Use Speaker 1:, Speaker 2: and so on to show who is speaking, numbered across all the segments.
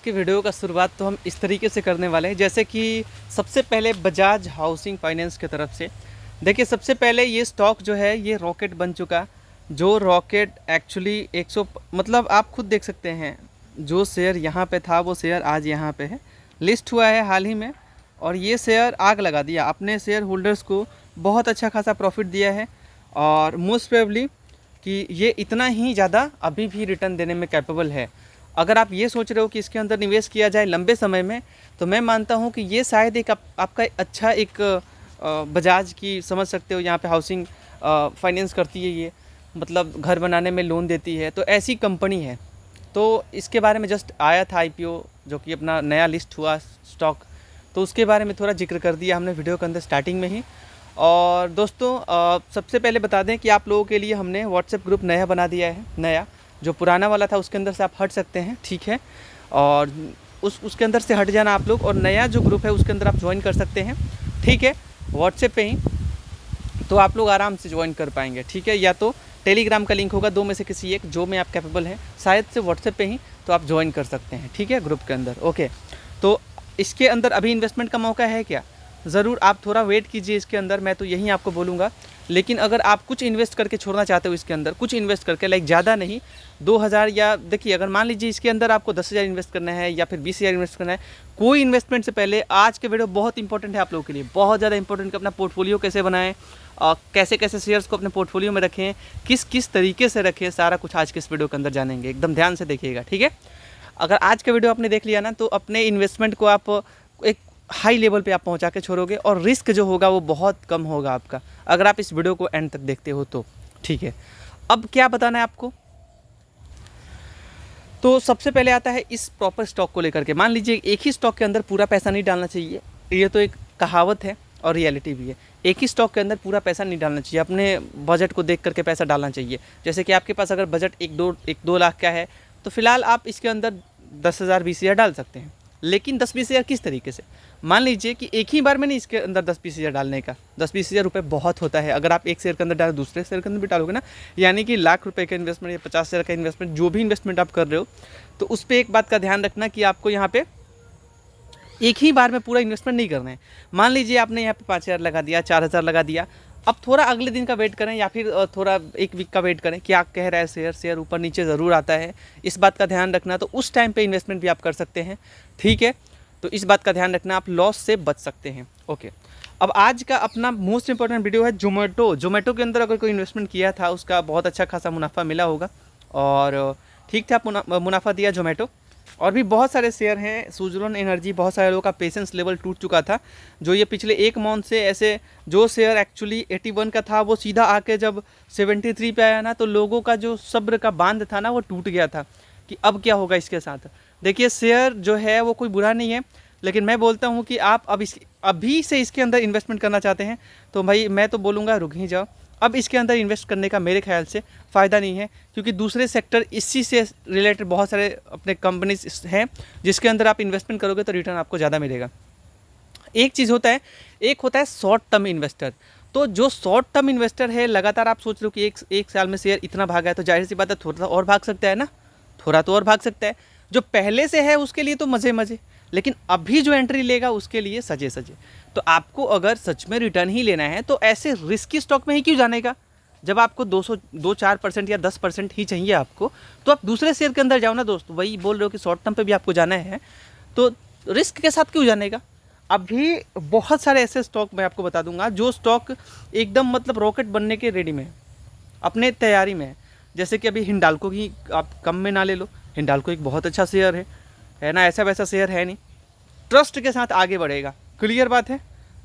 Speaker 1: के वीडियो का शुरुआत तो हम इस तरीके से करने वाले हैं, जैसे कि सबसे पहले बजाज हाउसिंग फाइनेंस की तरफ से। देखिए, सबसे पहले ये स्टॉक जो है ये रॉकेट बन चुका, जो रॉकेट एक्चुअली 100 मतलब आप खुद देख सकते हैं, जो शेयर यहाँ पे था वो शेयर आज यहाँ पे है, लिस्ट हुआ है हाल ही में, और ये शेयर आग लगा दिया, अपने शेयर होल्डर्स को बहुत अच्छा खासा प्रॉफिट दिया है। और मोस्ट प्रोबेबली कि ये इतना ही ज़्यादा अभी भी रिटर्न देने में कैपेबल है। अगर आप ये सोच रहे हो कि इसके अंदर निवेश किया जाए लंबे समय में, तो मैं मानता हूँ कि ये शायद एक आपका अच्छा एक बजाज की समझ सकते हो, यहाँ पे हाउसिंग फाइनेंस करती है ये, मतलब घर बनाने में लोन देती है, तो ऐसी कंपनी है। तो इसके बारे में जस्ट आया था आईपीओ, जो कि अपना नया लिस्ट हुआ स्टॉक, तो उसके बारे में थोड़ा जिक्र कर दिया हमने वीडियो के अंदर स्टार्टिंग में ही। और दोस्तों सबसे पहले बता दें कि आप लोगों के लिए हमने व्हाट्सएप ग्रुप नया बना दिया है, नया, जो पुराना वाला था उसके अंदर से आप हट सकते हैं, ठीक है, और उसके अंदर से हट जाना आप लोग, और नया जो ग्रुप है उसके अंदर आप ज्वाइन कर सकते हैं, ठीक है, व्हाट्सएप पे ही, तो आप लोग आराम से ज्वाइन कर पाएंगे, ठीक है। या तो टेलीग्राम का लिंक होगा, दो में से किसी एक, जो में आप कैपेबल हैं, शायद से व्हाट्सएप पे ही, तो आप ज्वाइन कर सकते हैं, ठीक है, ग्रुप के अंदर। ओके, तो इसके अंदर अभी इन्वेस्टमेंट का मौका है क्या? ज़रूर, आप थोड़ा वेट कीजिए इसके अंदर, मैं तो यही आपको बोलूँगा। लेकिन अगर आप कुछ इन्वेस्ट करके छोड़ना चाहते हो इसके अंदर, कुछ इन्वेस्ट करके, लाइक ज़्यादा नहीं, 2000, या देखिए अगर मान लीजिए इसके अंदर आपको 10,000 इन्वेस्ट करना है या फिर 20,000 इन्वेस्ट करना है, कोई इन्वेस्टमेंट से पहले आज के वीडियो बहुत इंपॉर्टेंट है आप लोगों के लिए, बहुत ज़्यादा इंपॉर्टेंट, कि अपना पोर्टफोलियो कैसे बनाएं, कैसे कैसे शेयर्स को अपने पोर्टफोलियो में रखें, किस किस तरीके से रखें, सारा कुछ आज के इस वीडियो के अंदर जानेंगे, एकदम ध्यान से देखिएगा, ठीक है। अगर आज का वीडियो आपने देख लिया ना, तो अपने इन्वेस्टमेंट को आप एक हाई लेवल पे आप पहुंचा के छोड़ोगे, और रिस्क जो होगा वो बहुत कम होगा आपका, अगर आप इस वीडियो को एंड तक देखते हो तो, ठीक है। अब क्या बताना है आपको, तो सबसे पहले आता है इस प्रॉपर स्टॉक को लेकर के। मान लीजिए एक ही स्टॉक के अंदर पूरा पैसा नहीं डालना चाहिए, ये तो एक कहावत है और रियलिटी भी है। एक ही स्टॉक के अंदर पूरा पैसा नहीं डालना चाहिए, अपने बजट को देख करके पैसा डालना चाहिए। जैसे कि आपके पास अगर बजट एक दो लाख का है, तो फिलहाल आप इसके अंदर 10,000 20,000 डाल सकते हैं, लेकिन 10-20,000 किस तरीके से? मान लीजिए कि एक ही बार में नहीं इसके अंदर 10-20,000 डालने का, 10-20,000 रुपये बहुत होता है। अगर आप एक शेयर के अंदर डालें, दूसरे शेयर के अंदर भी डालोगे ना, यानी कि लाख रुपए का इन्वेस्टमेंट या 50,000 का इन्वेस्टमेंट, जो भी इन्वेस्टमेंट आप कर रहे हो, तो उस पर एक बात का ध्यान रखना कि आपको यहाँ पे एक ही बार में पूरा इन्वेस्टमेंट नहीं करना है। मान लीजिए आपने यहाँ पे 5,000 लगा दिया, 4,000 लगा दिया, अब थोड़ा अगले दिन का वेट करें, या फिर थोड़ा एक वीक का वेट करें, क्या कह रहा है शेयर ऊपर नीचे ज़रूर आता है, इस बात का ध्यान रखना। तो उस टाइम पे इन्वेस्टमेंट भी आप कर सकते हैं, ठीक है, तो इस बात का ध्यान रखना, आप लॉस से बच सकते हैं। ओके, अब आज का अपना मोस्ट इंपॉर्टेंट वीडियो है जोमेटो के अंदर अगर कोई इन्वेस्टमेंट किया था, उसका बहुत अच्छा खासा मुनाफा मिला होगा, और ठीक ठाक मुनाफा दिया जोमेटो। और भी बहुत सारे शेयर हैं, सुज़लोन एनर्जी, बहुत सारे लोगों का पेशेंस लेवल टूट चुका था, जो ये पिछले एक मंथ से ऐसे, जो शेयर एक्चुअली 81 का था, वो सीधा आके जब 73 पे आया ना, तो लोगों का जो सब्र का बांध था ना, वो टूट गया था कि अब क्या होगा इसके साथ। देखिए, शेयर जो है वो कोई बुरा नहीं है, लेकिन मैं बोलता हूँ कि आप अभी से इसके अंदर इन्वेस्टमेंट करना चाहते हैं, तो भाई मैं तो बोलूँगा रुक ही जाओ। अब इसके अंदर इन्वेस्ट करने का मेरे ख्याल से फ़ायदा नहीं है, क्योंकि दूसरे सेक्टर इसी से रिलेटेड बहुत सारे अपने कंपनीज हैं, जिसके अंदर आप इन्वेस्टमेंट करोगे तो रिटर्न आपको ज़्यादा मिलेगा। एक चीज़ होता है, एक होता है शॉर्ट टर्म इन्वेस्टर। तो जो शॉर्ट टर्म इन्वेस्टर है, लगातार आप सोच रहे हो कि एक साल में शेयर इतना भागा है, तो जाहिर सी बात है थोड़ा और भाग सकता है ना, थोड़ा तो और भाग सकता है। जो पहले से है उसके लिए तो मज़े मज़े, लेकिन अभी जो एंट्री लेगा उसके लिए सजे सजे। तो आपको अगर सच में रिटर्न ही लेना है, तो ऐसे रिस्की स्टॉक में ही क्यों जाने का? जब आपको 2-4% या 10% ही चाहिए आपको, तो आप दूसरे शेयर के अंदर जाओ ना दोस्त। वही बोल रहे हो कि शॉर्ट टर्म पे भी आपको जाना है, तो रिस्क के साथ क्यों जाने का? अभी बहुत सारे ऐसे स्टॉक मैं आपको बता दूंगा, जो स्टॉक एकदम मतलब रॉकेट बनने के रेडी में है, अपने तैयारी में है। जैसे कि अभी हिंडाल्को की आप कम में ना ले लो, हिंडाल्को एक बहुत अच्छा शेयर है ना, ऐसा वैसा शेयर है नहीं, ट्रस्ट के साथ आगे बढ़ेगा, क्लियर बात है।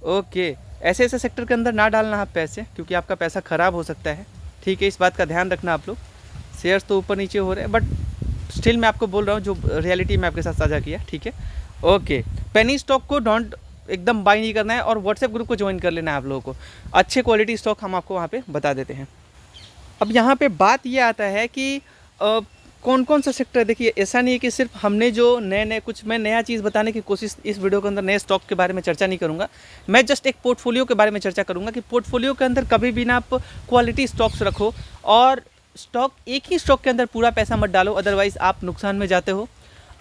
Speaker 1: ओके, ऐसे ऐसे सेक्टर के अंदर ना डालना आप पैसे, क्योंकि आपका पैसा ख़राब हो सकता है, ठीक है, इस बात का ध्यान रखना आप लोग। शेयर्स तो ऊपर नीचे हो रहे हैं, बट स्टिल मैं आपको बोल रहा हूँ जो रियलिटी में आपके साथ साझा किया, ठीक है। ओके, पेनी स्टॉक को डोंट एकदम बाई नहीं करना है, और व्हाट्सएप ग्रुप को ज्वाइन कर लेना है आप लोगों को, अच्छे क्वालिटी स्टॉक हम आपको वहाँ पर बता देते हैं। अब यहाँ पे बात ये आता है कि कौन कौन सा सेक्टर है। देखिए, ऐसा नहीं है कि सिर्फ हमने जो नए कुछ, मैं नया चीज़ बताने की कोशिश इस वीडियो के अंदर नए स्टॉक के बारे में चर्चा नहीं करूँगा, मैं जस्ट एक पोर्टफोलियो के बारे में चर्चा करूँगा कि पोर्टफोलियो के अंदर कभी भी ना आप क्वालिटी स्टॉक्स रखो, और एक ही स्टॉक के अंदर पूरा पैसा मत डालो, अदरवाइज़ आप नुकसान में जाते हो।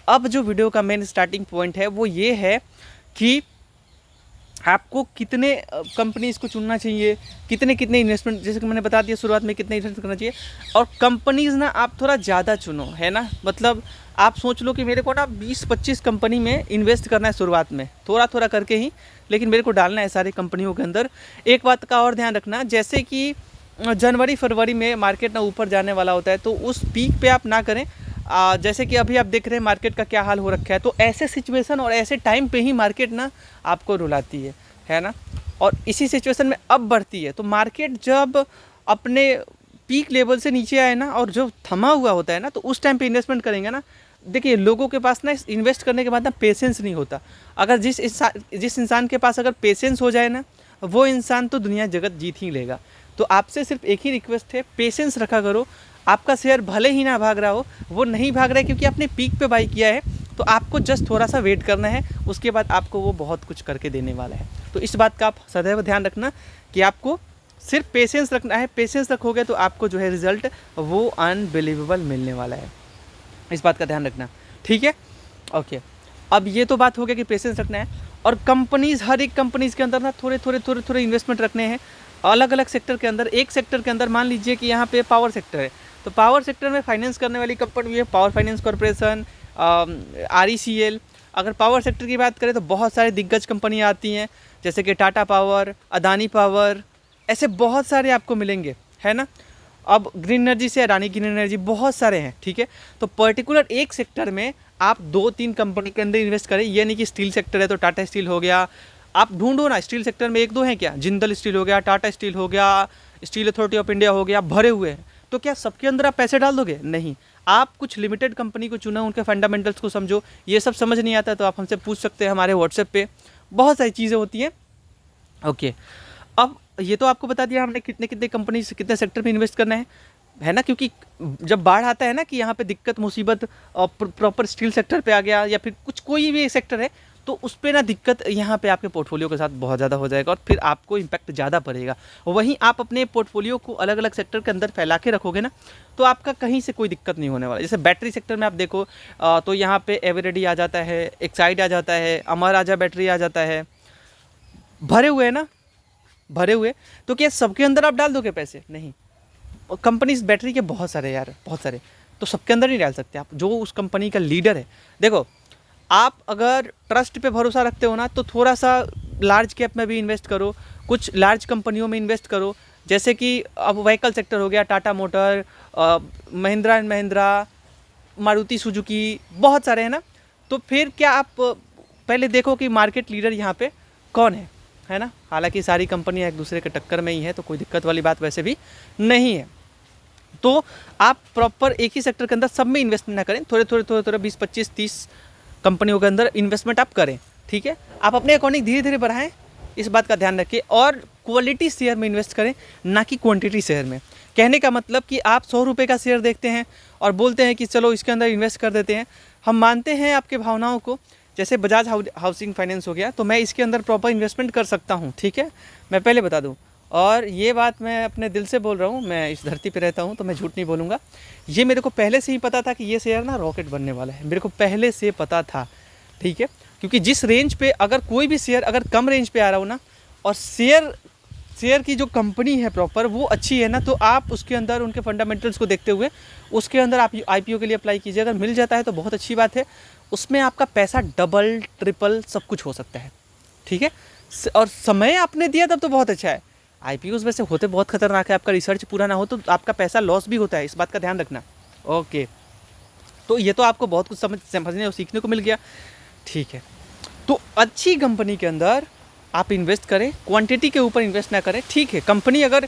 Speaker 1: अब जो वीडियो का मेन स्टार्टिंग पॉइंट है वो ये है कि आपको कितने कंपनीज़ को चुनना चाहिए, कितने कितने इन्वेस्टमेंट, जैसे कि मैंने बता दिया शुरुआत में कितने इन्वेस्ट करना चाहिए। और कंपनीज़ ना आप थोड़ा ज़्यादा चुनो, है ना, मतलब आप सोच लो कि मेरे को ना 20-25 कंपनी में इन्वेस्ट करना है शुरुआत में, थोड़ा थोड़ा करके ही, लेकिन मेरे को डालना है सारी कंपनियों के अंदर। एक बात का और ध्यान रखना, जैसे कि जनवरी फरवरी में मार्केट ना ऊपर जाने वाला होता है, तो उस पीक पे आप ना करें। जैसे कि अभी आप देख रहे हैं मार्केट का क्या हाल हो रखा है, तो ऐसे सिचुएशन और ऐसे टाइम पे ही मार्केट ना आपको रुलाती है ना, और इसी सिचुएशन में अब बढ़ती है। तो मार्केट जब अपने पीक लेवल से नीचे आए ना, और जो थमा हुआ होता है ना, तो उस टाइम पे इन्वेस्टमेंट करेंगे ना। देखिए, लोगों के पास ना इन्वेस्ट करने के बाद ना पेशेंस नहीं होता। अगर जिस इंसान के पास अगर पेशेंस हो जाए ना, वो इंसान तो दुनिया जगत जीत ही लेगा। तो आपसे सिर्फ एक ही रिक्वेस्ट है, पेशेंस रखा करो। आपका शेयर भले ही ना भाग रहा हो, वो नहीं भाग रहा है क्योंकि आपने पीक पे बाई किया है, तो आपको जस्ट थोड़ा सा वेट करना है, उसके बाद आपको वो बहुत कुछ करके देने वाला है। तो इस बात का आप सदैव ध्यान रखना कि आपको सिर्फ पेशेंस रखना है। पेशेंस रखोगे तो आपको जो है रिजल्ट वो अनबिलीवेबल मिलने वाला है, इस बात का ध्यान रखना, ठीक है। ओके, अब ये तो बात हो गया कि पेशेंस रखना है। और कंपनीज़, हर एक कंपनीज़ के अंदर ना थोड़े इन्वेस्टमेंट रखने हैं अलग अलग सेक्टर के अंदर। एक सेक्टर के अंदर मान लीजिए कि यहाँ पे पावर सेक्टर है, तो पावर सेक्टर में फाइनेंस करने वाली कंपनी है पावर फाइनेंस कॉरपोरेशन, RECL। अगर पावर सेक्टर की बात करें तो बहुत सारे दिग्गज कंपनियाँ आती हैं, जैसे कि टाटा पावर, अदानी पावर, ऐसे बहुत सारे आपको मिलेंगे, है ना। अब ग्रीन एनर्जी से अडानी ग्रीन एनर्जी, बहुत सारे हैं, ठीक है। तो पर्टिकुलर एक सेक्टर में आप 2-3 कंपनी के अंदर इन्वेस्ट करें। ये नहीं कि स्टील सेक्टर है तो टाटा स्टील हो गया, आप ढूंढो ना, स्टील सेक्टर में 1-2 हैं क्या, जिंदल स्टील हो गया, टाटा स्टील हो गया, स्टील अथॉरिटी ऑफ इंडिया हो गया, भरे हुए हैं। तो क्या सबके अंदर आप पैसे डाल दोगे? नहीं, आप कुछ लिमिटेड कंपनी को चुना, उनके फंडामेंटल्स को समझो। ये सब समझ नहीं आता तो आप हमसे पूछ सकते हैं, हमारे व्हाट्सएप पे बहुत सारी चीज़ें होती हैं। ओके, अब ये तो आपको बता दिया हमने कितने कितने कंपनी से कितने सेक्टर में इन्वेस्ट करना है ना, क्योंकि जब बाढ़ आता है ना कि यहाँ पे दिक्कत मुसीबत प्रॉपर स्टील सेक्टर पे आ गया या फिर कुछ कोई भी सेक्टर है, तो उस पर ना दिक्कत यहाँ पे आपके पोर्टफोलियो के साथ बहुत ज़्यादा हो जाएगा और फिर आपको इम्पैक्ट ज़्यादा पड़ेगा। वहीं आप अपने पोर्टफोलियो को अलग अलग सेक्टर के अंदर फैला के रखोगे ना, तो आपका कहीं से कोई दिक्कत नहीं होने वाला। जैसे बैटरी सेक्टर में आप देखो तो यहाँ पे एवरेडी आ जाता है, एक्साइड आ जाता है, अमर राजा बैटरी आ जाता है, भरे हुए है ना, भरे हुए। तो क्या सबके अंदर आप डाल दोगे पैसे? नहीं, कंपनीज बैटरी के बहुत सारे यार, बहुत सारे, तो सबके अंदर नहीं डाल सकते आप। जो उस कंपनी का लीडर है, देखो आप अगर ट्रस्ट पे भरोसा रखते हो ना, तो थोड़ा सा लार्ज कैप में भी इन्वेस्ट करो, कुछ लार्ज कंपनियों में इन्वेस्ट करो। जैसे कि अब व्हीकल सेक्टर हो गया, Tata motor, Mahindra and Mahindra, Maruti Suzuki, बहुत सारे हैं ना। तो फिर क्या आप पहले देखो कि मार्केट लीडर यहाँ पे कौन है ना। हालांकि सारी कंपनियाँ एक दूसरे के टक्कर में ही है, तो कोई दिक्कत वाली बात वैसे भी नहीं है। तो आप प्रॉपर एक ही सेक्टर के अंदर सब में इन्वेस्टमेंट ना करें, थोड़े 20-25-30 कंपनियों के अंदर इन्वेस्टमेंट आप करें, ठीक है। आप अपने अकॉर्डिंग धीरे धीरे बढ़ाएं, इस बात का ध्यान रखिए। और क्वालिटी शेयर में इन्वेस्ट करें, ना कि क्वांटिटी शेयर में। कहने का मतलब कि आप 100 रुपये का शेयर देखते हैं और बोलते हैं कि चलो इसके अंदर इन्वेस्ट कर देते हैं। हम मानते हैं आपके भावनाओं को, जैसे बजाज हाउसिंग फाइनेंस हो गया, तो मैं इसके अंदर प्रॉपर इन्वेस्टमेंट कर सकता हूँ, ठीक है। मैं पहले बता दूँ, और ये बात मैं अपने दिल से बोल रहा हूँ, मैं इस धरती पे रहता हूँ तो मैं झूठ नहीं बोलूँगा। ये मेरे को पहले से ही पता था कि ये शेयर ना रॉकेट बनने वाला है, मेरे को पहले से पता था, ठीक है। क्योंकि जिस रेंज पे अगर कोई भी शेयर अगर कम रेंज पे आ रहा हो ना, और शेयर की जो कंपनी है प्रॉपर वो अच्छी है ना, तो आप उसके अंदर उनके फंडामेंटल्स को देखते हुए उसके अंदर आप IPO के लिए अप्लाई कीजिए। अगर मिल जाता है तो बहुत अच्छी बात है, उसमें आपका पैसा डबल ट्रिपल सब कुछ हो सकता है, ठीक है। और समय आपने दिया तब तो बहुत अच्छा है। IPOs वैसे होते बहुत खतरनाक है, आपका रिसर्च पूरा ना हो तो आपका पैसा लॉस भी होता है, इस बात का ध्यान रखना। ओके, तो ये तो आपको बहुत कुछ समझने और सीखने को मिल गया, ठीक है। तो अच्छी कंपनी के अंदर आप इन्वेस्ट करें, क्वांटिटी के ऊपर इन्वेस्ट ना करें, ठीक है। कंपनी अगर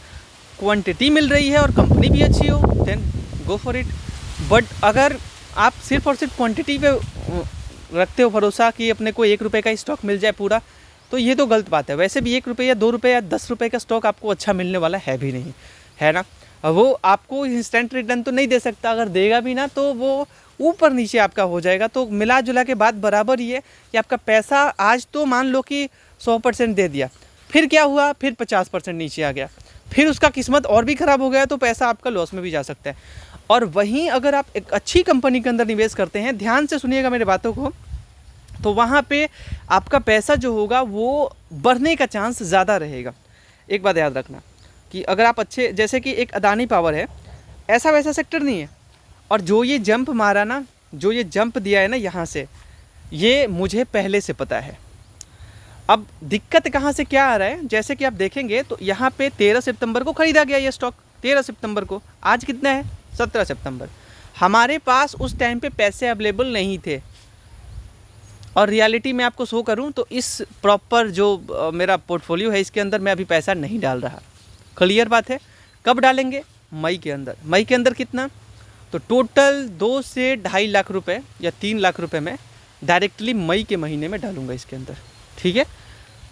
Speaker 1: क्वांटिटी मिल रही है और कंपनी भी अच्छी हो, then go for it. But अगर आप सिर्फ और सिर्फ क्वांटिटी पे रखते हो भरोसा कि अपने को 1 रुपये का स्टॉक मिल जाए पूरा, तो ये तो गलत बात है। वैसे भी 1 रुपये या 2 रुपये या 10 रुपये का स्टॉक आपको अच्छा मिलने वाला है भी नहीं, है ना। वो आपको इंस्टेंट रिटर्न तो नहीं दे सकता, अगर देगा भी ना तो वो ऊपर नीचे आपका हो जाएगा। तो मिला जुला के बात बराबर ही है कि आपका पैसा आज तो मान लो कि 100% दे दिया, फिर क्या हुआ, फिर 50% नीचे आ गया, फिर उसका किस्मत और भी ख़राब हो गया तो पैसा आपका लॉस में भी जा सकता है। और वहीं अगर आप एक अच्छी कंपनी के अंदर निवेश करते हैं, ध्यान से सुनिएगा मेरे बातों को, तो वहाँ पे आपका पैसा जो होगा वो बढ़ने का चांस ज़्यादा रहेगा। एक बात याद रखना कि अगर आप अच्छे, जैसे कि एक अदानी पावर है, ऐसा वैसा सेक्टर नहीं है, और जो ये जंप मारा ना, जो ये जंप दिया है ना यहाँ से, ये मुझे पहले से पता है। अब दिक्कत कहाँ से क्या आ रहा है, जैसे कि आप देखेंगे तो यहाँ पे 13 सितंबर को ख़रीदा गया ये स्टॉक, 13 सितंबर को। आज कितना है, 17 सितंबर। हमारे पास उस टाइम पे पैसे अवेलेबल नहीं थे, और रियलिटी में आपको शो करूं तो इस प्रॉपर जो मेरा पोर्टफोलियो है इसके अंदर मैं अभी पैसा नहीं डाल रहा। क्लियर बात है। कब डालेंगे, मई के अंदर। मई के अंदर कितना, तो टोटल 2 से 2.5 लाख रुपए या 3 लाख रुपए मैं डायरेक्टली मई के महीने में डालूंगा इसके अंदर, ठीक है।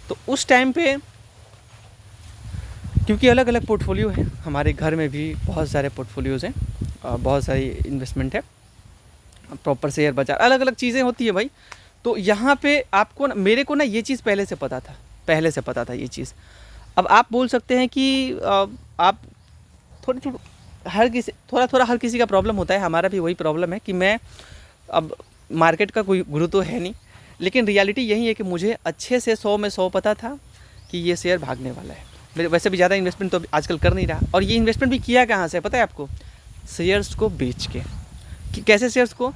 Speaker 1: तो उस टाइम पे, क्योंकि अलग अलग पोर्टफोलियो है, हमारे घर में भी बहुत सारे पोर्टफोलियोज़ हैं, बहुत सारी इन्वेस्टमेंट है, प्रॉपर शेयर बाजार, अलग अलग चीज़ें होती है भाई। तो यहाँ पे आपको मेरे को ना ये चीज़ पहले से पता था ये चीज़। अब आप बोल सकते हैं कि आप थोड़ा हर किसी का प्रॉब्लम होता है, हमारा भी वही प्रॉब्लम है कि मैं, अब मार्केट का कोई गुरु तो है नहीं, लेकिन रियलिटी यही है कि मुझे अच्छे से 100 में 100 पता था कि ये शेयर भागने वाला है। मेरे वैसे भी ज़्यादा इन्वेस्टमेंट तो आजकल कर नहीं रहा, और ये इन्वेस्टमेंट भी किया कहाँ से पता है आपको, शेयर्स को बेच के। कि कैसे शेयर्स को,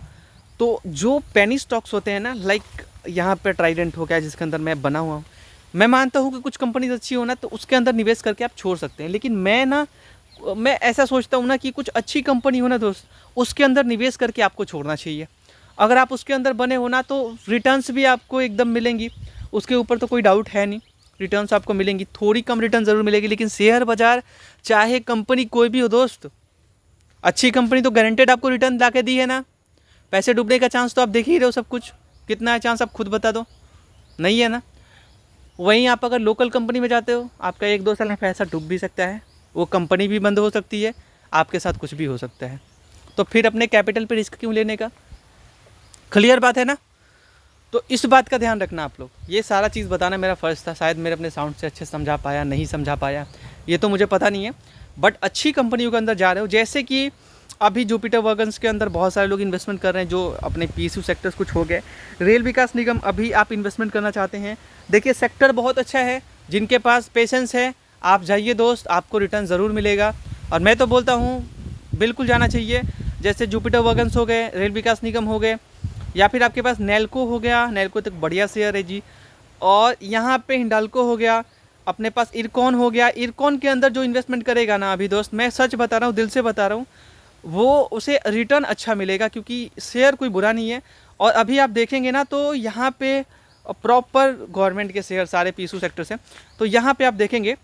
Speaker 1: तो जो पेनी स्टॉक्स होते हैं ना, लाइक यहाँ पे ट्राइडेंट हो गया जिसके अंदर मैं बना हुआ हूँ, मैं मानता हूँ कि कुछ कंपनीज अच्छी हो ना तो उसके अंदर निवेश करके आप छोड़ सकते हैं, लेकिन मैं ऐसा सोचता हूँ ना कि कुछ अच्छी कंपनी हो ना दोस्त, उसके अंदर निवेश करके आपको छोड़ना चाहिए। अगर आप उसके अंदर बने हो ना तो रिटर्न्स भी आपको एकदम मिलेंगी, उसके ऊपर तो कोई डाउट है नहीं, रिटर्न्स आपको मिलेंगी, थोड़ी कम रिटर्न ज़रूर मिलेगी, लेकिन शेयर बाजार चाहे कंपनी कोई भी हो दोस्त, अच्छी कंपनी तो गारंटेड आपको रिटर्न ला के दी है ना। पैसे डूबने का चांस तो आप देख ही रहे हो, सब कुछ कितना है चांस, आप खुद बता दो, नहीं है ना। वहीं आप अगर लोकल कंपनी में जाते हो, आपका 1-2 साल में पैसा डूब भी सकता है, वो कंपनी भी बंद हो सकती है, आपके साथ कुछ भी हो सकता है, तो फिर अपने कैपिटल पे रिस्क क्यों लेने का। क्लियर बात है ना। तो इस बात का ध्यान रखना आप लोग। ये सारा चीज़ बताना मेरा फ़र्ज़ था, शायद मेरे अपने साउंड से अच्छे समझा पाया, नहीं समझा पाया, ये तो मुझे पता नहीं है, बट अच्छी कंपनियों के अंदर जा रहे हो। जैसे कि अभी जुपिटर वैगन्स के अंदर बहुत सारे लोग इन्वेस्टमेंट कर रहे हैं, जो अपने पीएसयू सेक्टर्स को छोड़ गए। रेल विकास निगम अभी आप इन्वेस्टमेंट करना चाहते हैं, देखिए सेक्टर बहुत अच्छा है, जिनके पास पेशेंस है आप जाइए दोस्त, आपको रिटर्न ज़रूर मिलेगा। और मैं तो बोलता हूँ बिल्कुल जाना चाहिए। जैसे जुपिटर वैगन्स हो गए, रेल विकास निगम हो गए, या फिर आपके पास नेल्को हो गया, नेल्को तक बढ़िया शेयर है जी, और यहाँ पे हिंडाल्को हो गया, अपने पास इरकॉन हो गया। इरकॉन के अंदर जो इन्वेस्टमेंट करेगा ना अभी दोस्त, मैं सच बता रहा हूँ, दिल से बता रहा हूँ, वो उसे रिटर्न अच्छा मिलेगा, क्योंकि शेयर कोई बुरा नहीं है। और अभी आप देखेंगे ना तो यहाँ पे प्रॉपर गवर्नमेंट के शेयर सारे पीएसयू सेक्टर से, तो यहाँ पे आप देखेंगे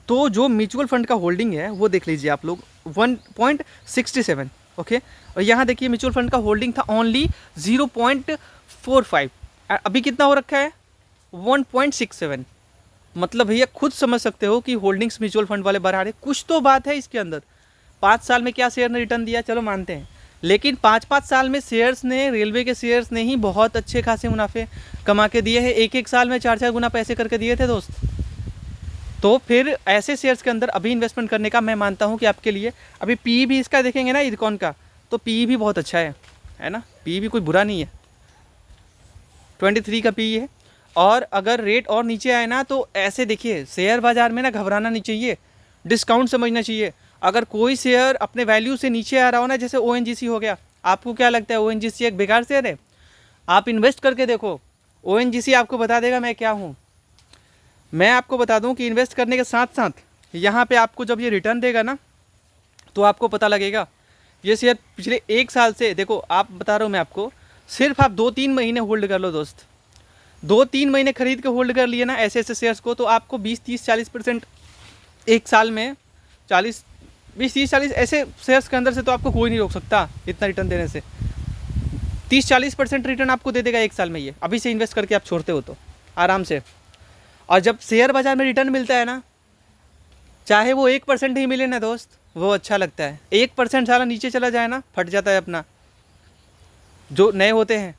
Speaker 1: तो जो म्यूचुअल फंड का होल्डिंग है वो देख लीजिए आप लोग, 1.67, ओके। और यहाँ देखिए म्यूचुअल फंड का होल्डिंग था ओनली 0.45, अभी कितना हो रखा है 1.67। मतलब भैया खुद समझ सकते हो कि होल्डिंग्स म्यूचुअल फंड वाले बढ़ा रहे, कुछ तो बात है इसके अंदर। 5 साल में क्या शेयर ने रिटर्न दिया, चलो मानते हैं, लेकिन 5-5 साल में शेयर्स ने, रेलवे के शेयर्स ने ही बहुत अच्छे खासे मुनाफे कमा के दिए हैं, एक साल में 4-4 गुना पैसे करके दिए थे दोस्त। तो फिर ऐसे शेयर्स के अंदर अभी इन्वेस्टमेंट करने का मैं मानता हूं कि आपके लिए, अभी पी भी इसका देखेंगे ना इरकॉन का, तो पी भी बहुत अच्छा है ना, पी भी कोई बुरा नहीं है, 23 का पी है। और अगर रेट और नीचे आए ना तो ऐसे देखिए, शेयर बाजार में ना घबराना नहीं चाहिए, डिस्काउंट समझना चाहिए। अगर कोई शेयर अपने वैल्यू से नीचे आ रहा हो ना, जैसे ONGC हो गया, आपको क्या लगता है ONGC एक बेकार शेयर है? आप इन्वेस्ट करके देखो, ONGC आपको बता देगा मैं क्या हूँ। मैं आपको बता दूं कि इन्वेस्ट करने के साथ साथ यहाँ पे आपको जब ये रिटर्न देगा ना तो आपको पता लगेगा। ये शेयर पिछले 1 साल से, देखो आप बता रहा हूँ मैं आपको, सिर्फ आप 2-3 महीने होल्ड कर लो दोस्त, 2-3 महीने खरीद के होल्ड कर लिए ना ऐसे शेयर्स को, तो आपको 20-30-40% एक साल में, 20-30-40 ऐसे शेयर्स के अंदर से तो आपको कोई नहीं रोक सकता इतना रिटर्न देने से। 30-40% रिटर्न आपको दे देगा 1 साल में, ये अभी से इन्वेस्ट करके आप छोड़ते हो तो आराम से। और जब शेयर बाजार में रिटर्न मिलता है ना, चाहे वो 1% ही मिले ना दोस्त, वो अच्छा लगता है। 1% साला नीचे चला जाए ना, फट जाता है अपना, जो नए होते हैं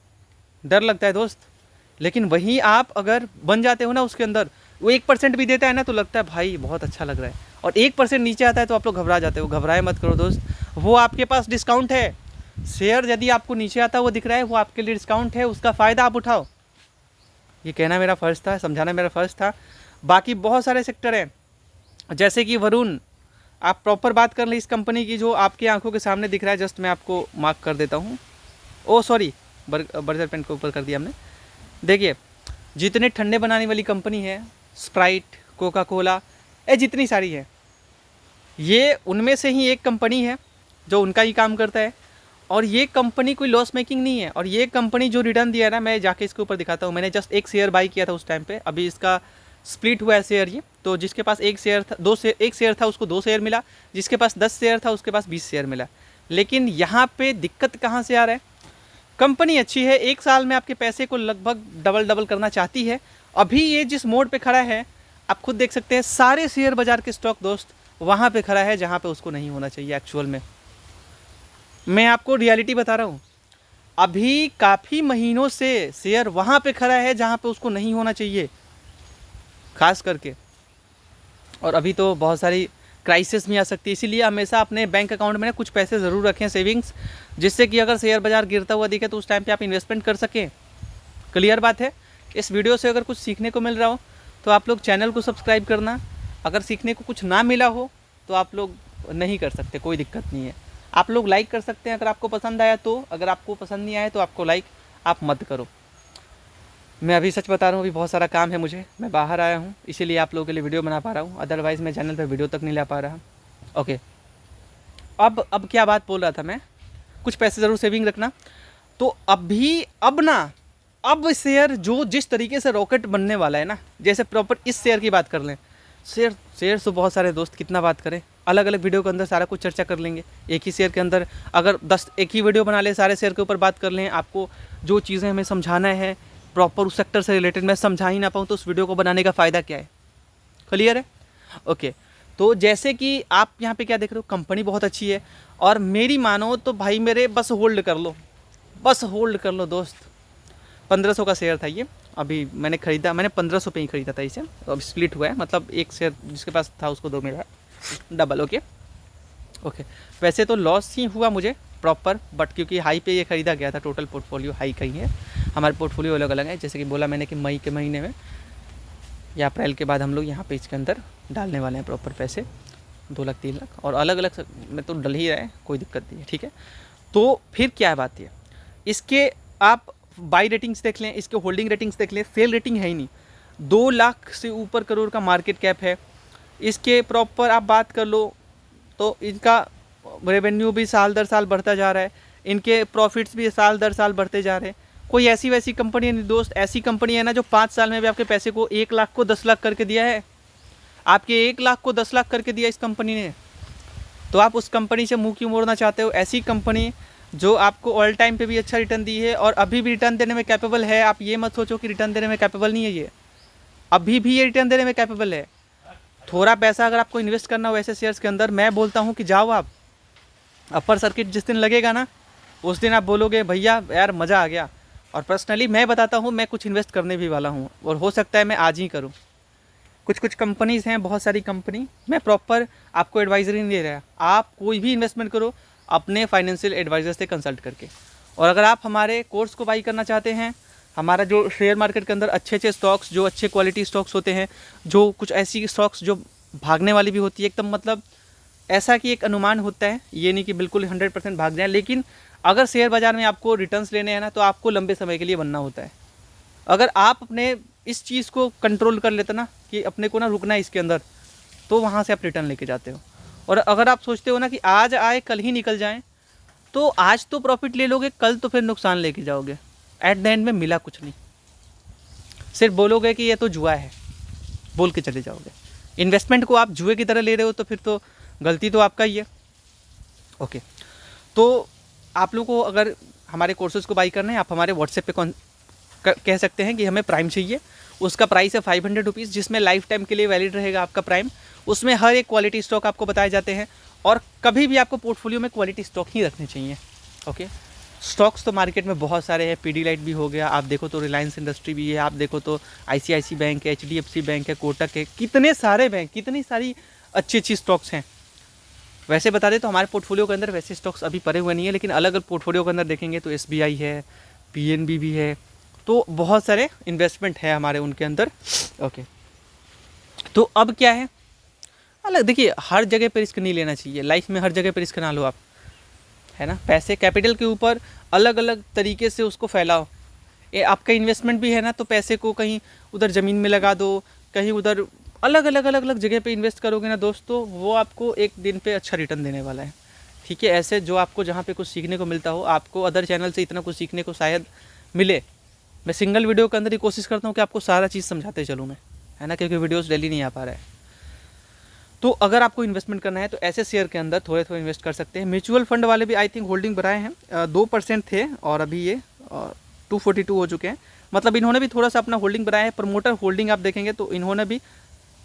Speaker 1: डर लगता है दोस्त। लेकिन वहीं आप अगर बन जाते हो ना उसके अंदर, वो 1% भी देता है ना तो लगता है भाई बहुत अच्छा लग रहा है। और 1% नीचे आता है तो आप लोग घबरा जाते हो। घबराए मत करो दोस्त, वो आपके पास डिस्काउंट है। शेयर यदि आपको नीचे आता वो दिख रहा है, वो आपके लिए डिस्काउंट है, उसका फ़ायदा आप उठाओ। ये कहना मेरा फ़र्ज़ था, समझाना मेरा फ़र्ज़ था। बाकी बहुत सारे सेक्टर हैं, जैसे कि वरुण, आप प्रॉपर बात कर लें इस कंपनी की जो आपकी आंखों के सामने दिख रहा है। जस्ट मैं आपको मार्क कर देता हूँ। ओ सॉरी, बर्जर पेन को ऊपर कर दिया हमने। देखिए, जितने ठंडे बनाने वाली कंपनी है, स्प्राइट, कोका कोला, ये जितनी सारी है, ये उनमें से ही एक कंपनी है जो उनका ही काम करता है। और ये कंपनी कोई लॉस मेकिंग नहीं है। और ये कंपनी जो रिटर्न दिया है ना, मैं जाके इसके ऊपर दिखाता हूँ। मैंने जस्ट एक शेयर बाई किया था उस टाइम पे, अभी इसका स्प्लिट हुआ है शेयर ये। तो जिसके पास एक शेयर था, एक शेयर था उसको 2 शेयर मिला, जिसके पास 10 शेयर था उसके पास 20 शेयर मिला। लेकिन यहाँ पे दिक्कत कहाँ से आ रहा है? कंपनी अच्छी है, 1 साल में आपके पैसे को लगभग डबल करना चाहती है। अभी ये जिस मोड पे खड़ा है, आप खुद देख सकते हैं, सारे शेयर बाजार के स्टॉक दोस्त वहाँ पे खड़ा है जहाँ पे उसको नहीं होना चाहिए। एक्चुअल में मैं आपको रियलिटी बता रहा हूँ, अभी काफ़ी महीनों से शेयर वहाँ पे खड़ा है जहाँ पे उसको नहीं होना चाहिए, खास करके। और अभी तो बहुत सारी क्राइसिस भी आ सकती है, इसीलिए हमेशा अपने बैंक अकाउंट में ना कुछ पैसे ज़रूर रखें सेविंग्स, जिससे कि अगर शेयर बाज़ार गिरता हुआ दिखे तो उस टाइम पे आप इन्वेस्टमेंट कर सकें। क्लियर बात है? इस वीडियो से अगर कुछ सीखने को मिल रहा हो तो आप लोग चैनल को सब्सक्राइब करना। अगर सीखने को कुछ ना मिला हो तो आप लोग नहीं कर सकते, कोई दिक्कत नहीं है। आप लोग लाइक कर सकते हैं अगर आपको पसंद आया तो, अगर आपको पसंद नहीं आया तो आपको लाइक आप मत करो। मैं अभी सच बता रहा हूँ, अभी बहुत सारा काम है मुझे, मैं बाहर आया हूँ, इसीलिए आप लोगों के लिए वीडियो बना पा रहा हूँ, अदरवाइज़ मैं चैनल पे वीडियो तक नहीं ला पा रहा। ओके, अब क्या बात बोल रहा था मैं, कुछ पैसे ज़रूर सेविंग रखना। तो अब शेयर जो जिस तरीके से रॉकेट बनने वाला है ना, जैसे प्रॉपर इस शेयर की बात कर लें, शेयर तो बहुत सारे दोस्त, कितना बात करें, अलग अलग वीडियो के अंदर सारा कुछ चर्चा कर लेंगे। एक ही शेयर के अंदर अगर 10 एक ही वीडियो बना ले, सारे शेयर के ऊपर बात कर लें, आपको जो चीज़ें हमें समझाना है प्रॉपर उस सेक्टर से रिलेटेड मैं समझा ही ना पाऊँ तो उस वीडियो को बनाने का फ़ायदा क्या है? क्लियर है? ओके, तो जैसे कि आप यहाँ पे क्या देख रहे हो, कंपनी बहुत अच्छी है। और मेरी मानो तो भाई मेरे बस होल्ड कर लो, बस होल्ड कर लो दोस्त। 1500 का शेयर था ये, अभी मैंने ख़रीदा, मैंने 1500 पे ही ख़रीदा था इसे। अब स्प्लिट हुआ है, मतलब एक शेयर जिसके पास था उसको 2 मिला, डबल। ओके, वैसे तो लॉस ही हुआ मुझे प्रॉपर, बट क्योंकि हाई पे ये ख़रीदा गया था, टोटल पोर्टफोलियो हाई का ही है। हमारे पोर्टफोलियो अलग अलग है, जैसे कि बोला मैंने कि मई के महीने में या अप्रैल के बाद हम लोग यहाँ पे इसके अंदर डालने वाले हैं प्रॉपर पैसे, 2 लाख 3 लाख, और अलग अलग में तो डल ही रहा है, कोई दिक्कत नहीं है। ठीक है, तो फिर क्या बात है, इसके आप बाई रेटिंग्स देख लें, इसके होल्डिंग रेटिंग्स देख लें, सेल रेटिंग है ही नहीं। 2 लाख से ऊपर करोड़ का मार्केट कैप है। इसके प्रॉपर आप बात कर लो तो इनका रेवेन्यू भी साल दर साल बढ़ता जा रहा है, इनके प्रॉफिट्स भी साल दर साल बढ़ते जा रहे हैं। कोई ऐसी वैसी कंपनी नहीं दोस्त, ऐसी कंपनी है ना जो 5 साल में भी आपके पैसे को 1 लाख को 10 लाख करके दिया है। आपके 1 लाख को 10 लाख करके दिया इस कंपनी ने, तो आप उस कंपनी से मुंह क्यों मोड़ना चाहते हो? ऐसी कंपनी जो आपको ऑल टाइम पे भी अच्छा रिटर्न दी है और अभी भी रिटर्न देने में कैपेबल है। आप ये मत सोचो कि रिटर्न देने में कैपेबल नहीं है, ये अभी भी ये रिटर्न देने में कैपेबल है। थोड़ा पैसा अगर आपको इन्वेस्ट करना हो ऐसे शेयर्स के अंदर, मैं बोलता हूँ कि जाओ आप। अपर सर्किट जिस दिन लगेगा ना, उस दिन आप बोलोगे भैया यार मज़ा आ गया। और पर्सनली मैं बताता हूँ, मैं कुछ इन्वेस्ट करने भी वाला हूँ और हो सकता है मैं आज ही करूँ। कुछ कंपनीज़ हैं, बहुत सारी कंपनी, मैं प्रॉपर आपको एडवाइजरी नहीं दे रहा। आप कोई भी इन्वेस्टमेंट करो अपने फाइनेंशियल एडवाइज़र से कंसल्ट करके। और अगर आप हमारे कोर्स को बाई करना चाहते हैं, हमारा जो शेयर मार्केट के अंदर अच्छे स्टॉक्स, जो अच्छे क्वालिटी स्टॉक्स होते हैं, जो कुछ ऐसी स्टॉक्स जो भागने वाली भी होती है एकदम, मतलब ऐसा कि एक अनुमान होता है, ये नहीं कि बिल्कुल 100% भाग जाए, लेकिन अगर शेयर बाज़ार में आपको रिटर्न्स लेने हैं ना तो आपको लंबे समय के लिए बनना होता है। अगर आप अपने इस चीज़ को कंट्रोल कर लेते ना कि अपने को ना रुकना है इसके अंदर, तो वहाँ से आप रिटर्न लेके जाते हो। और अगर आप सोचते हो ना कि आज आए कल ही निकल जाएं, तो आज तो प्रॉफिट ले लोगे, कल तो फिर नुकसान लेके जाओगे। एट द एंड में मिला कुछ नहीं, सिर्फ बोलोगे कि ये तो जुआ है, बोल के चले जाओगे। इन्वेस्टमेंट को आप जुए की तरह ले रहे हो तो फिर तो गलती तो आपका ही है। ओके, तो आप लोगों को अगर हमारे कोर्सेज़ को बाई करना है, आप हमारे व्हाट्सएप पे कह सकते हैं कि हमें प्राइम चाहिए। उसका प्राइस है 500 रुपीज़, जिसमें लाइफ टाइम के लिए वैलिड रहेगा आपका प्राइम। उसमें हर एक क्वालिटी स्टॉक आपको बताए जाते हैं और कभी भी आपको पोर्टफोलियो में क्वालिटी स्टॉक ही रखने चाहिए। ओके, स्टॉक्स तो मार्केट में बहुत सारे हैं, पीडीलाइट भी हो गया, आप देखो तो रिलायंस इंडस्ट्री भी है, आप देखो तो आईसीआईसी बैंक है, एचडीएफसी बैंक है, कोटक है, कितने सारे बैंक, कितनी सारी अच्छी अच्छी स्टॉक्स हैं। वैसे बता दें तो हमारे पोर्टफोलियो के अंदर वैसे स्टॉक्स अभी पड़े हुए नहीं है, लेकिन अलग अलग पोर्टफोलियो के अंदर देखेंगे तो SBI है, PNB भी है, तो बहुत सारे इन्वेस्टमेंट है हमारे उनके अंदर। ओके, तो अब क्या है, अलग देखिए, हर जगह पे रिस्क नहीं लेना चाहिए लाइफ में, हर जगह पे रिस्क ना लो आप, है ना। पैसे कैपिटल के ऊपर अलग अलग तरीके से उसको फैलाओ। ये आपका इन्वेस्टमेंट भी है ना, तो पैसे को कहीं उधर ज़मीन में लगा दो, कहीं उधर अलग अलग अलग अलग जगह पे इन्वेस्ट करोगे ना दोस्तों, वो आपको एक दिन पे अच्छा रिटर्न देने वाला है। ठीक है, ऐसे जो आपको जहाँ पे कुछ सीखने को मिलता हो, आपको अदर चैनल से इतना कुछ सीखने को शायद मिले। मैं सिंगल वीडियो के अंदर ही कोशिश करता हूँ कि आपको सारा चीज़ समझाते चलूँ मैं, है ना, क्योंकि वीडियोज़ डेली नहीं आ पा रहा है। तो अगर आपको इन्वेस्टमेंट करना है तो ऐसे शेयर के अंदर थोड़े थोड़े इन्वेस्ट कर सकते हैं। म्यूचुअल फंड वाले भी आई थिंक होल्डिंग बढ़ाए हैं, 2% थे और अभी ये 242 हो चुके हैं। मतलब इन्होंने भी थोड़ा सा अपना होल्डिंग बढ़ाया है। प्रमोटर होल्डिंग आप देखेंगे तो इन्होंने भी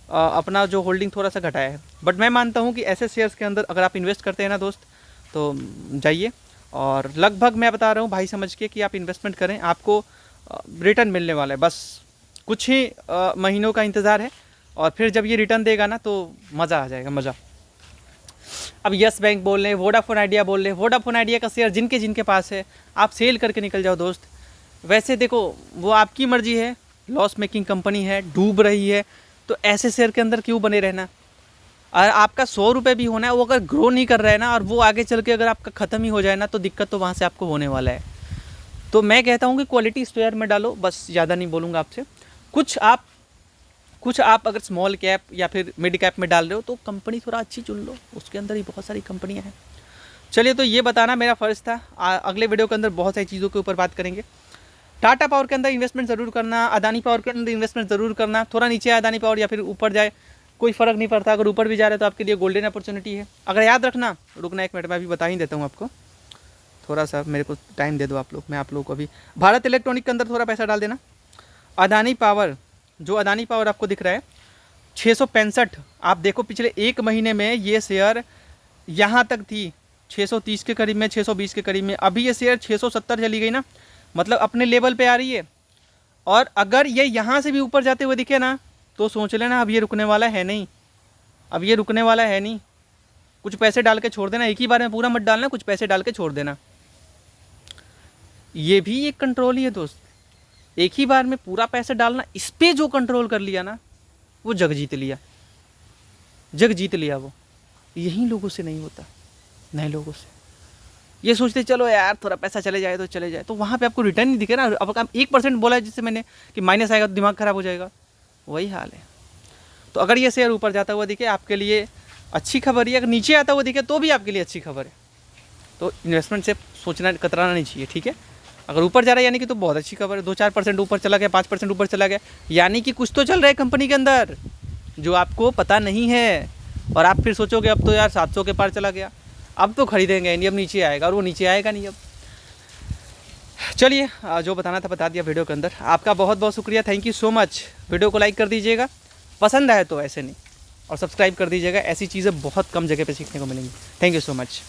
Speaker 1: अपना जो होल्डिंग थोड़ा सा घटाया है। बट मैं मानता हूँ कि ऐसे शेयर्स के अंदर अगर आप इन्वेस्ट करते हैं ना दोस्त, तो जाइए, और लगभग मैं बता रहा हूँ भाई समझ के कि आप इन्वेस्टमेंट करें, आपको रिटर्न मिलने वाला है। बस कुछ ही महीनों का इंतज़ार है, और फिर जब ये रिटर्न देगा ना तो मज़ा आ जाएगा, मज़ा। अब यस बैंक बोल रहे हैं, वोडाफोन आइडिया बोल रहे हैं, वोडाफोन आइडिया का शेयर जिनके जिनके पास है आप सेल करके निकल जाओ दोस्त। वैसे देखो, वो आपकी मर्जी है, लॉस मेकिंग कंपनी है, डूब रही है, तो ऐसे शेयर के अंदर क्यों बने रहना। और आपका 100 रुपये भी होना है, वो अगर ग्रो नहीं कर रहा है ना, और वो आगे चल के अगर आपका ख़त्म ही हो जाए ना, तो दिक्कत तो वहाँ से आपको होने वाला है। तो मैं कहता हूँ कि क्वालिटी शेयर में डालो, बस ज़्यादा नहीं बोलूँगा आपसे। कुछ आप अगर स्मॉल कैप या फिर मिड कैप में डाल रहे हो तो कंपनी थोड़ा अच्छी चुन लो, उसके अंदर ही बहुत सारी कंपनियां हैं। चलिए, तो ये बताना मेरा फ़र्ज़ था। अगले वीडियो के अंदर बहुत सारी चीज़ों के ऊपर बात करेंगे। टाटा पावर के अंदर इन्वेस्टमेंट ज़रूर करना, अदानी पावर के अंदर इन्वेस्टमेंट ज़रूर करना। थोड़ा नीचे आए अदानी पावर या फिर ऊपर जाए, कोई फ़र्क नहीं पड़ता। अगर ऊपर भी जा रहे हैं तो आपके लिए गोल्डन अपॉर्चुनिटी है। अगर याद रखना, रुकना एक मिनट, मैं अभी बता ही देता हूँ आपको, थोड़ा सा मेरे को टाइम दे दो आप लोग। मैं आप लोगों को अभी भारत इलेक्ट्रॉनिक के अंदर थोड़ा पैसा डाल देना। अदानी पावर, जो अदानी पावर आपको दिख रहा है 665, आप देखो पिछले एक महीने में ये शेयर यहाँ तक थी 630 के करीब में, 620 के करीब में। अभी ये शेयर 670 चली गई ना, मतलब अपने लेवल पे आ रही है। और अगर ये यहाँ से भी ऊपर जाते हुए दिखे ना, तो सोच लेना अब ये रुकने वाला है नहीं, अब ये रुकने वाला है नहीं। कुछ पैसे डाल के छोड़ देना, एक ही बार में पूरा मत डालना, कुछ पैसे डाल के छोड़ देना। ये भी एक कंट्रोल ही है दोस्त, एक ही बार में पूरा पैसे डालना। इस पे जो कंट्रोल कर लिया ना, वो जग जीत लिया, जग जीत लिया। वो यही लोगों से नहीं होता, नए लोगों से। ये सोचते चलो यार थोड़ा पैसा चले जाए तो चले जाए, तो वहाँ पे आपको रिटर्न नहीं दिखे ना। अब आप 1% बोला है जिससे मैंने कि माइनस आएगा तो दिमाग खराब हो जाएगा, वही हाल है। तो अगर ये शेयर ऊपर जाता हुआ दिखे आपके लिए अच्छी खबर है, अगर नीचे आता हुआ दिखे तो भी आपके लिए अच्छी खबर है। तो इन्वेस्टमेंट से सोचना, कतराना नहीं चाहिए, ठीक है। अगर ऊपर जा रहा है यानी कि तो बहुत अच्छी खबर है। 2-4% ऊपर चला गया, 5% ऊपर चला गया, यानी कि कुछ तो चल रहा है कंपनी के अंदर जो आपको पता नहीं है। और आप फिर सोचोगे अब तो यार 700 के पार चला गया, अब तो खरीदेंगे नहीं, अब नीचे आएगा, और वो नीचे आएगा नहीं अब। चलिए, जो बताना था बता दिया वीडियो के अंदर। आपका बहुत बहुत शुक्रिया, thank you so much. Video को लाइक कर दीजिएगा, पसंद आए तो ऐसे नहीं, और सब्सक्राइब कर दीजिएगा। ऐसी चीज़ें बहुत कम जगह पे सीखने को मिलेंगी। Thank you so much.